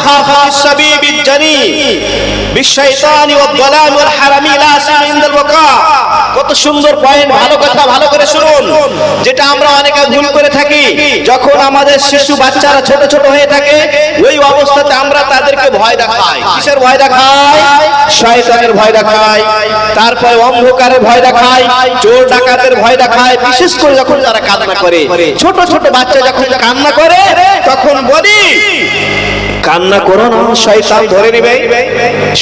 مخافة السبيب الجني بالشيطان والظلام والحرم لا سن عند البقاء। কত সুন্দর পয়েন্ট, ভালো কথা, ভালো করে শুনুন। যেটা আমরা অনেকে ভুল করে থাকি, যখন আমাদের শিশু বাচ্চারা ছোট ছোট হয়ে থাকে ওই অবস্থাতে আমরা তাদেরকে ভয় দেখাই। কিসের ভয় দেখাই? শয়তানের ভয় দেখাই, তারপরে অন্ধকারের ভয় দেখাই, চোর ডাকাতের ভয় দেখাই। বিশেষ করে যখন তারা কান্না করে, ছোট ছোট বাচ্চা যখন কান্না করে তখন বলি কান্না করো না, শয়তান ধরে নেবে,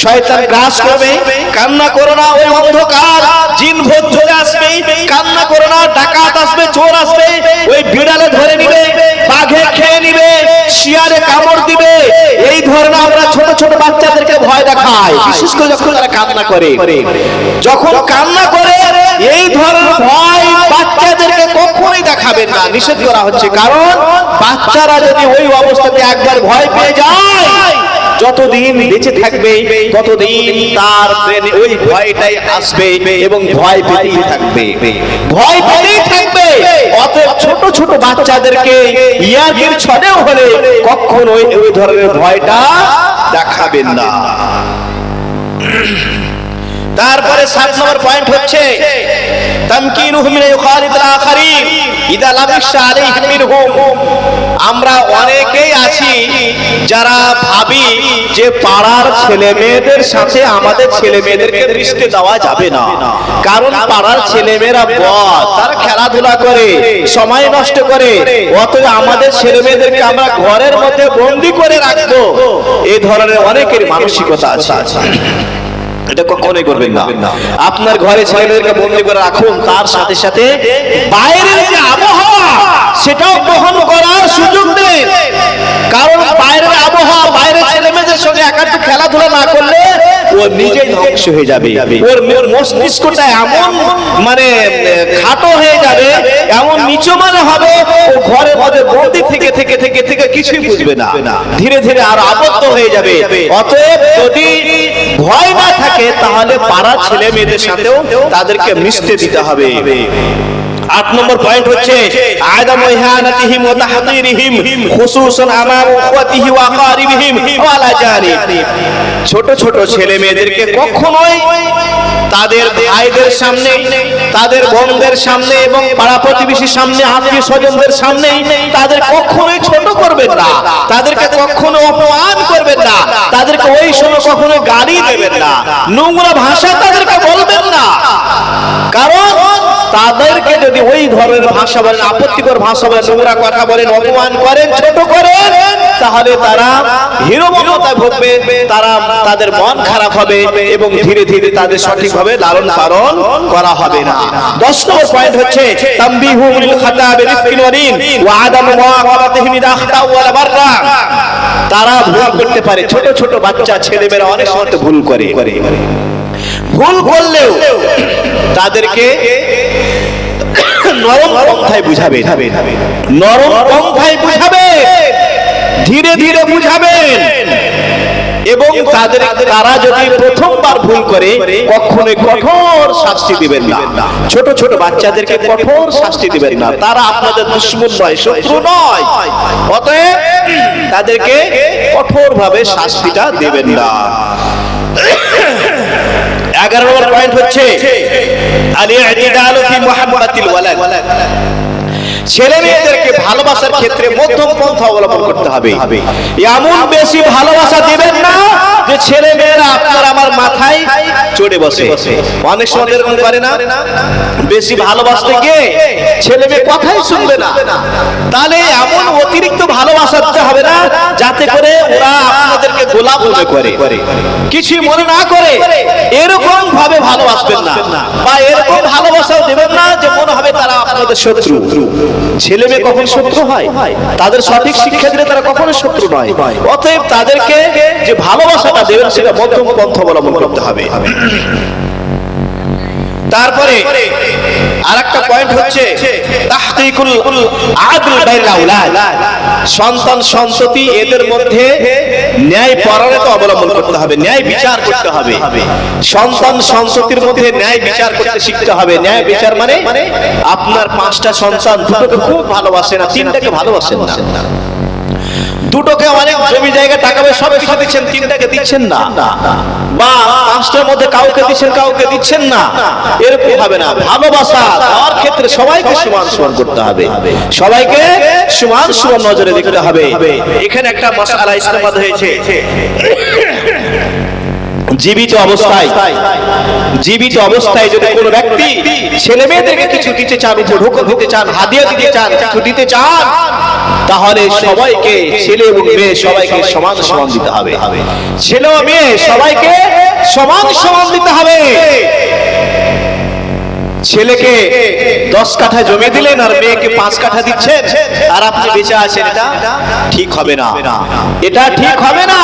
শয়তান গ্রাস করবে। কান্না করো না, ওই অন্ধকার জিন ভূত চলে আসবে। কান্না করো না, ডাকাত আসবে, চোর আসবে, ওই বিড়ালে ধরে নিবে, বাঘে খেয়ে নিবে, শিয়ালে কামড় দিবে। এই ধরনের আমরা ছোট ছোট বাচ্চাদেরকে ভয় দেখাই, বিশেষ করে যখন তারা কান্না করে। যখন কান্না করে এই ধরনের ভয় বাচ্চাদেরকে কখনোই দেখাবেন না, নিষেধ করা হচ্ছে। কারণ বাচ্চারা যদি ওই অবস্থাতে একবার ভয় পেয়ে যায়, যতদিন বেঁচে থাকবে ততদিন তার ব্রেনে ওই ভয়টাই আসবে এবং ভয় পেতেই থাকবে, ভয় পেতেই থাকবে। অতএব ছোট ছোট বাচ্চাদেরকে ইয়ার্কির ছলেও হলে কখনোই ওই ধরনের ভয়টা দেখাবেন না। তারপরে 7 নম্বর পয়েন্ট হচ্ছে তামকিনুহুম মিন ইখালিতিল আখারিন ইদা লাবিসা আলাইহিম মিনহুম। আমরা অনেকেই আছি যারা ভাবি যে পাড়ার ছেলে মেয়েদের সাথে আমাদের ছেলে মেয়েদেরকে মিশতে দেওয়া যাবে না, কারণ পাড়ার ছেলে মেয়েরা বদ, তারা খেলাধুলা করে, সময় নষ্ট করে, অতএব আমাদের ছেলে মেয়েদেরকে আমরা ঘরের মধ্যে বন্দী করে রাখবো। এই ধরনের অনেকের মানসিকতা আছে। এটা কখনোই করবেন না। আপনার ঘরে ছেলেদেরকে বন্দী করে রাখুন, তার সাথে সাথে বাইরের যে আবহাওয়া সেটাও গ্রহণ করার সুযোগ দেন। কারণ বাইরের আবহাওয়া, বাইরের ছেলেমেয়েদের সঙ্গে একান্ত খেলাধুলা না করলে ও নিজেই ধ্বংস হয়ে যাবে। ওর মস্তিষ্কটা এমন মানে খাটো হয়ে যাবে, এমন নিচুমানে হবে, ও ঘরের মধ্যে বন্দী থেকে থেকে থেকে থেকে কিছুই বুঝবে না, ধীরে ধীরে আর আবদ্ধ হয়ে যাবে। অতএব যদি ভয় না থাকে তাহলে পাড়ার ছেলে মেয়েদের সাথেও তাদেরকে মিশতে দিতে হবে। 8 নম্বর পয়েন্ট হচ্ছে আদামু ইহানাতিহিম ওয়া তাহদিরিহিম খুসুসান আমাম ইখওয়াতিহি ওয়া আকারিবিহিম ওয়া লা জানি। ছোট ছোট ছেলে মেয়েদেরকে কখনোই তাদের ভাইদের সামনে, তাদের বোনদের সামনে এবং পাড়া প্রতিবেশীর সামনে, আত্মীয় স্বজনদের সামনে তাদের কখনোই ছোট করবেন না, তাদেরকে কখনো অপমান করবেন না, তাদেরকে ওই সময় কখনো গালি দেবেন না, নোংরা ভাষা তাদেরকে বলবেন না। কারণ তাদেরকে যদি ওই ধরনের ভাষা বলেন, আপত্তিকর ভাষা বলেন, নোংরা কথা বলেন, অপমান করেন, ছোট করেন, তাহলে তারা হীনমন্যতায় ভুগবে, তারা তাদের মন খারাপ হবে এবং ধীরে ধীরে তাদের সঠিকভাবে লালন পালন করা হবে না। 10 নম্বর পয়েন্ট হচ্ছে তামবিহু লিল খাতা বিরিফকিন ওয়ারিন ওয়া আদামু মুআকাবাতিহিম ইদা আখতাউ ওয়া বাররা। তারা ভুল করতে পারে, ছোট ছোট বাচ্চা ছেলেমেয়েরা অনেক সময় ভুল করে। ভুল করলেও তাদেরকে নরম পন্থায় বুঝাবে, নরম পন্থায় বুঝাবে, ধীরে ধীরে বুঝাবেন। এবং তারা যদি প্রথমবার ভুল করে কখনোই কঠোর শাস্তি দিবেন না। ছোট ছোট বাচ্চাদেরকে কঠোর শাস্তি দিবেন না, তারা আপনাদের দুশমন নয়, শত্রু নয়। অতএব তাদেরকে কঠোরভাবে শাস্তিটা দিবেন না। 11 নম্বর পয়েন্ট হচ্ছে আল-ই'তিদালু ফি মুহাব্বাতিল ওয়ালাদ। ছেলে মেয়েদেরকে ভালোবাসার ক্ষেত্রে মধ্যম পন্থা অবলম্বন করতে হবে। এমন বেশি ভালোবাসা দিবেন না যে ছেলে মেয়েরা আপনার আমার মাথায় চড়ে বসে। অনেক সময় এরকম করে না, বেশি ভালোবাসতে গিয়ে ছেলে মেয়ে কথাই শুনবে না। তাহলে এমন অতিরিক্ত ভালোবাসা দিতে হবে না যাতে করে ওরা আপনাদেরকে গোলাম মনে করে, কিছুই মনে না করে। এরকম ভাবে ভালোবাসবেন না, বা এরকম ভালোবাসাও দেবেন না যে মনে হবে তারা আপনাদের শত্রু। ছেলে মেয়ে কখন শত্রু হয়? তাদের সঠিক শিক্ষা দিলে তারা কখনো শত্রু নয়। অতএব তাদেরকে যে ভালোবাসাটা দেবেন সেটা মধ্যম পন্থা অবলম্বন করতে হবে। তারপরে আরেকটা পয়েন্ট হচ্ছে তাহকিকুল আদল বাইনাল আওলাদ। সন্তান সন্ততি এদের মধ্যে ন্যায় পরায়ণতা অবলম্বন করতে হবে, ন্যায় বিচার করতে হবে। সন্তান সন্ততির মধ্যে ন্যায় বিচার করতে শিখতে হবে। ন্যায় বিচার মানে আপনার 5টা সন্তান, দুটোকে খুব ভালোবাসেন না, 3টাকে ভালোবাসেন না, দুটোকে অনেক জমি জায়গা টাকা ভাবে সব কিছু দিচ্ছেন, তিনটাকে দিচ্ছেন না, বা পাঁচটার মধ্যে কাউকে দিচ্ছেন কাউকে দিচ্ছেন না, এরকম হবে না। ভালোবাসা দেওয়ার ক্ষেত্রে সবাইকে সমান সমান করতে হবে, সবাইকে সমান সমান নজরে দেখতে হবে। এখানে একটা মাসআলা ইস্তেফাদ হয়েছে, জীবিত অবস্থায় যদি কোনো ব্যক্তি ছেলে মেয়েদেরকে কিছু দিতে চান, উপঢৌকন দিতে চান, হাদিয়া দিতে চান, কিছু দিতে চান, তাহলে সবাইকে, ছেলে এবং মেয়ে সবাইকে সমান সমান দিতে হবে। ছেলে ও মেয়ে সবাইকে সমান সমান দিতে হবে। ছেলেকে 10 কাঠা জমি দিলেন আর মেয়েকে 5 কাঠা দিচ্ছেন, আর আপনি বেঁচে আছেন, এটা ঠিক হবে না, এটা ঠিক হবে না।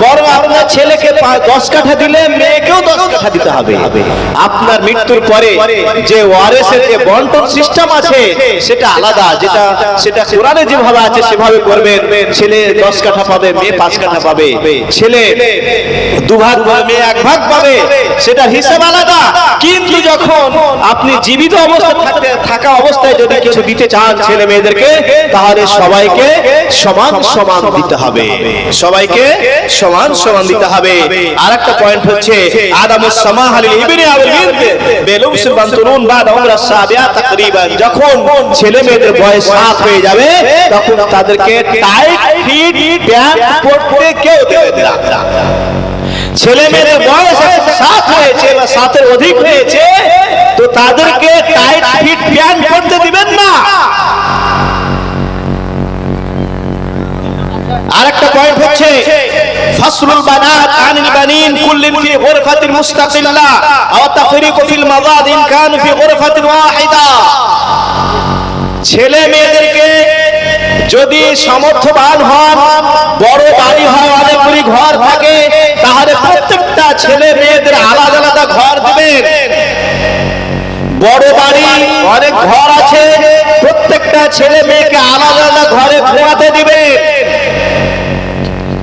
বরং আপনার ছেলেকে 10 কাঠা দিলে মেয়েকেও 10 কাঠা দিতে হবে। আপনার মৃত্যুর পরে যে ওয়ারিসের যে বন্টন সিস্টেম আছে সেটা আলাদা, সেটা কোরআনে যেভাবে আছে সেভাবে করবেন। ছেলে 10 কাঠা পাবে, মেয়ে 5 কাঠা পাবে। ছেলে 2 ভাগ পাবে, মেয়ে 1 ভাগ পাবে, সেটা হিসাব আলাদা। কিন্তু যখন আপনি জীবিত থাকা অবস্থায় যদি কিছু দিতে চান ছেলে মেয়েদেরকে, তাহলে সবাইকে সমান সমান দিতে হবে, সবাইকে সমান সমান দিতে হবে। আরেকটা পয়েন্ট হচ্ছে আদামুস সামাহ লিল ইবনি আওয়াল বিনত বেলুস বানতুরুন বাদা উমরা সাবিয়া তাকরিবান। যখন ছেলে মেয়েদের বয়স 7 হয়ে যাবে তখন তাদেরকে টাইট ফিট প্যান্ট পরতে কেউ দেবে না। ছেলে মেয়েদের বয়স 7 হয়েছে বা 7 এর অধিক হয়েছে তো তাদেরকে টাইট ফিট প্যান্ট পরতে দিবেন না। আরেকটা পয়েন্ট হচ্ছে ফাসলুল বানাত আনিল বানিন কুল্লিন ফি গুরফাতিন মুস্তাকিল্লা আও তাফরিকু ফিল মাযাদ ইন কানু ফি গুরফাতিন ওয়াহিদা। ছেলে মেয়েদেরকে যদি সামর্থ্যবান হন, বড় বাড়ি হয়, অনেকগুলি ঘর থাকে, তাহলে প্রত্যেকটা ছেলে মেয়েদের আলাদা আলাদা ঘর দিবেন। বড় বাড়ি, অনেক ঘর আছে, প্রত্যেকটা ছেলে মেয়েকে আলাদা আলাদা ঘরে ঘুমাতে দিবে।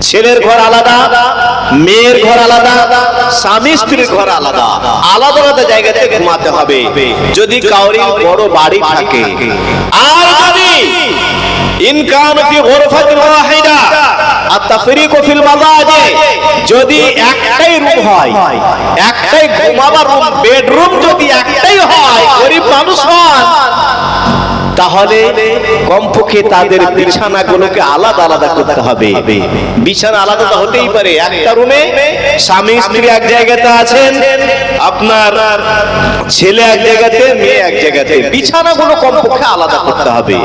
ছেলের ঘর আলাদা, মেয়ের ঘর আলাদা, স্বামী স্ত্রীর ঘর আলাদা, আলাদা আলাদা জায়গাতে ঘুমাতে হবে যদি কাউরি বড় বাড়ি থাকে। আর যদি ইন কানু ফি গুরফাতিন ওয়াহিদা আত-তাফরিকু ফিল মাযাজি, যদি একটাই রুম হয়, একটাই ঘুমাবার রুম, বেডরুম যদি একটাই হয়, গরিব মানুষ হন, তাহলে কমপক্ষে তাদের বিছানাগুলোকে আলাদা আলাদা করতে হবে। বিছানা আলাদা হতেই পারে, একটা রুমে স্বামী স্ত্রী এক জায়গাতে আছেন, আপনার ছেলে এক জায়গাতে, মেয়ে এক জায়গাতে, বিছানাগুলো কমপক্ষে আলাদা করতে হবে।